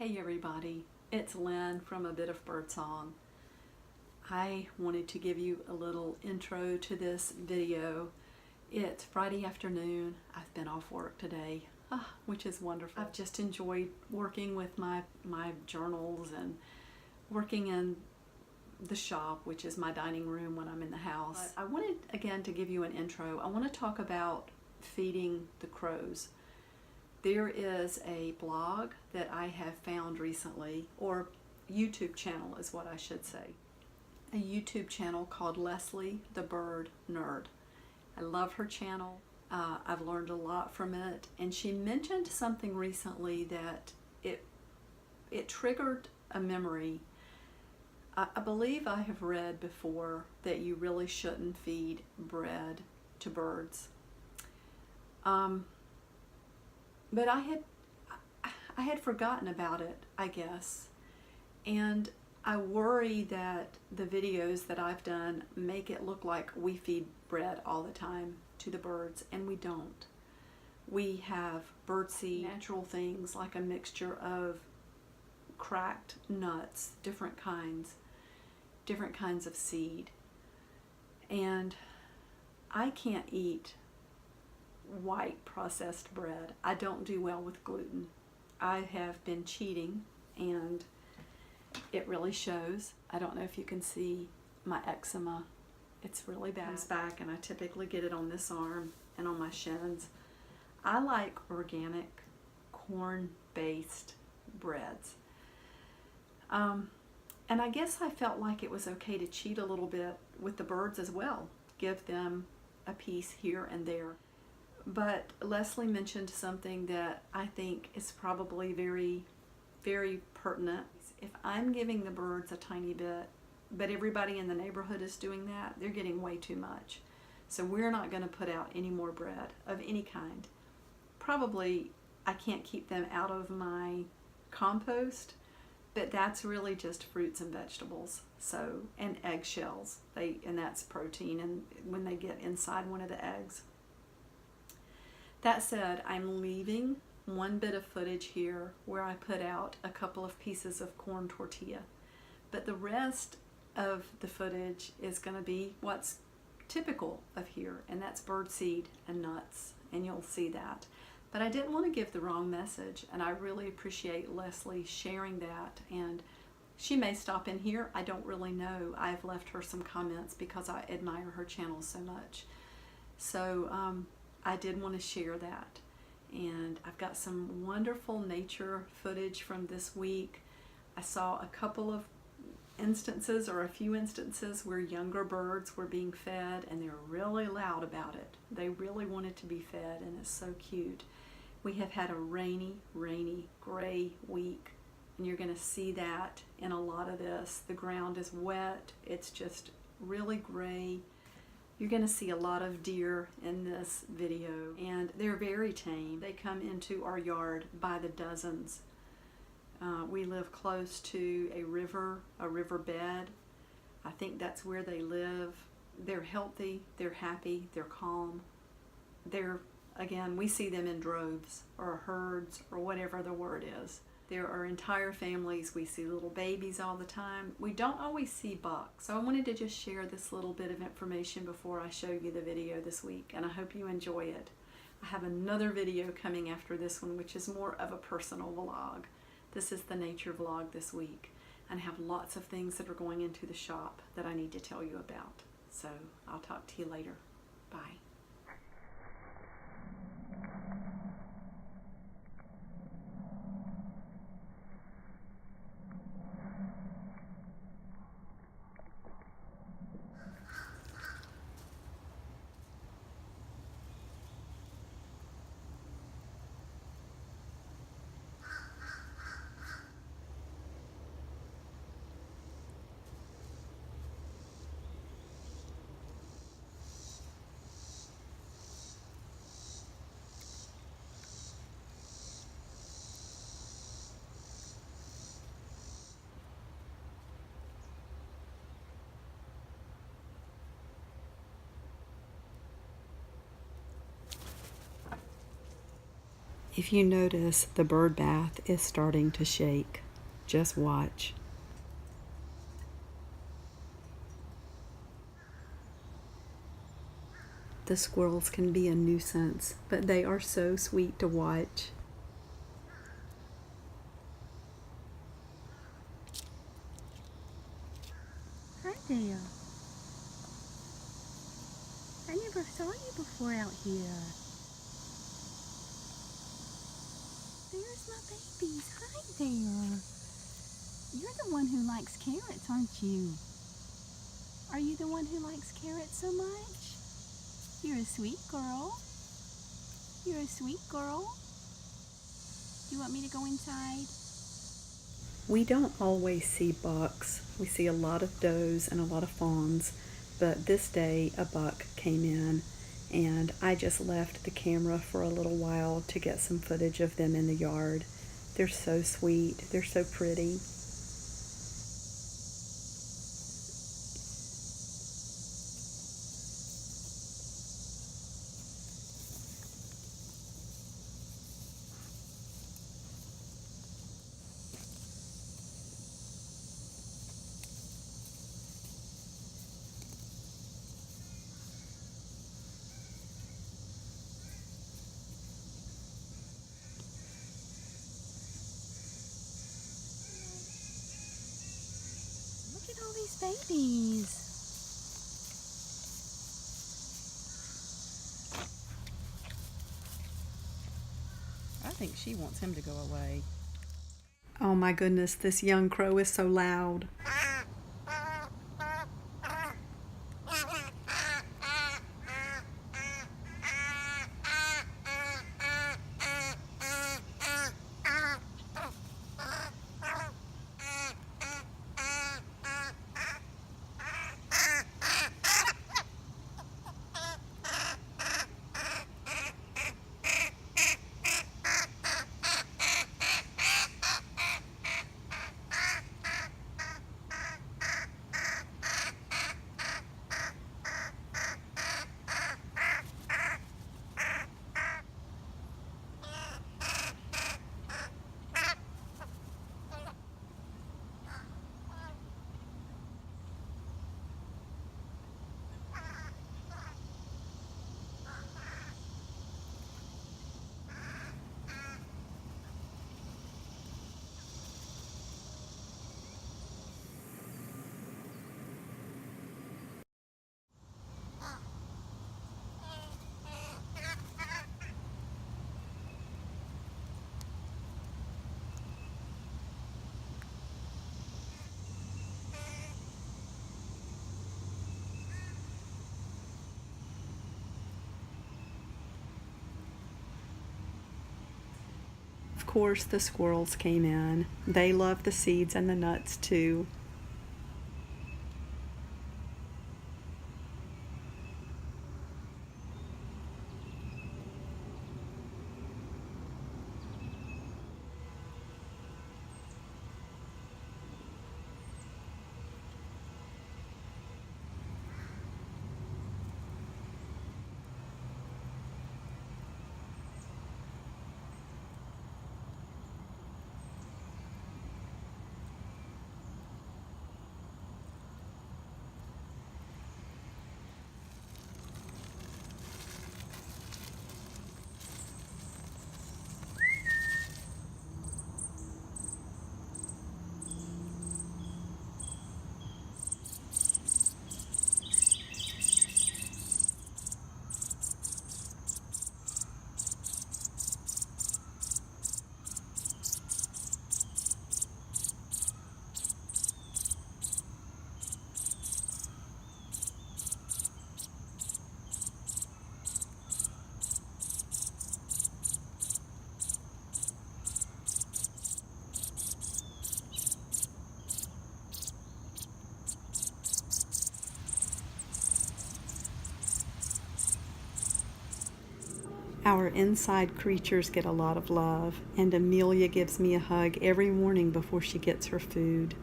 Hey everybody, it's Lynn from A Bit of Birdsong. I wanted to give you a little intro to this video. It's Friday afternoon. I've been off work today, which is wonderful. I've just enjoyed working with my journals and working in the shop, which is my dining room when I'm in the house. But I wanted again to give you an intro. I want to talk about feeding the crows. There is a blog that I have found recently, or YouTube channel is what I should say. A YouTube channel called Lesley the Bird Nerd. I love her channel. I've learned a lot from it, and she mentioned something recently that it triggered a memory. I believe I have read before that you really shouldn't feed bread to birds. But I had forgotten about it, I guess, and I worry that the videos that I've done make it look like we feed bread all the time to the birds, and we don't. We have birdseed, natural things like a mixture of cracked nuts, different kinds of seed, and I can't eat white processed bread. I don't do well with gluten. I have been cheating and it really shows. I don't know if you can see my eczema. It's really bad. It's back, and I typically get it on this arm and on my shins. I like organic corn-based breads. And I guess I felt like it was okay to cheat a little bit with the birds as well. Give them a piece here and there. But Lesley mentioned something that I think is probably very, very pertinent. If I'm giving the birds a tiny bit, but everybody in the neighborhood is doing that, they're getting way too much. So we're not going to put out any more bread of any kind. Probably I can't keep them out of my compost, but that's really just fruits and vegetables. So, and eggshells, and that's protein, and when they get inside one of the eggs. That said, I'm leaving one bit of footage here where I put out a couple of pieces of corn tortilla. But the rest of the footage is going to be what's typical of here, and that's birdseed and nuts, and you'll see that. But I didn't want to give the wrong message, and I really appreciate Lesley sharing that. And she may stop in here. I don't really know. I've left her some comments because I admire her channel so much. So, I did want to share that, and I've got some wonderful nature footage from this week. I saw a couple of instances, or a few instances, where younger birds were being fed, and they were really loud about it. They really wanted to be fed, and it's so cute. We have had a rainy, gray week, and you're going to see that in a lot of this. The ground is wet. It's just really gray. You're going to see a lot of deer in this video, and they're very tame. They come into our yard by the dozens. We live close to a riverbed. I think that's where they live. They're healthy, they're happy, they're calm. Again, we see them in droves or herds or whatever the word is. There are entire families. We see little babies all the time. We don't always see bucks. So I wanted to just share this little bit of information before I show you the video this week, and I hope you enjoy it. I have another video coming after this one, which is more of a personal vlog. This is the nature vlog this week, and I have lots of things that are going into the shop that I need to tell you about. So I'll talk to you later. Bye. If you notice, the bird bath is starting to shake. Just watch. The squirrels can be a nuisance, but they are so sweet to watch. Hi there. I never saw you before out here. There's my babies. Hi there. You're the one who likes carrots, aren't you? Are you the one who likes carrots so much? You're a sweet girl. You're a sweet girl. Do you want me to go inside? We don't always see bucks. We see a lot of does and a lot of fawns, but this day a buck came in, and I just left the camera for a little while to get some footage of them in the yard. They're so sweet. They're so pretty. Look at all these babies. I think she wants him to go away. Oh my goodness, this young crow is so loud. Of course, the squirrels came in. They love the seeds and the nuts too. Our inside creatures get a lot of love, and Amelia gives me a hug every morning before she gets her food.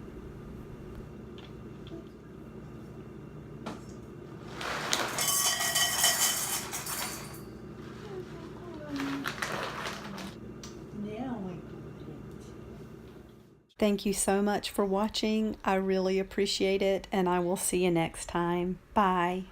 Thank you so much for watching. I really appreciate it, and I will see you next time. Bye.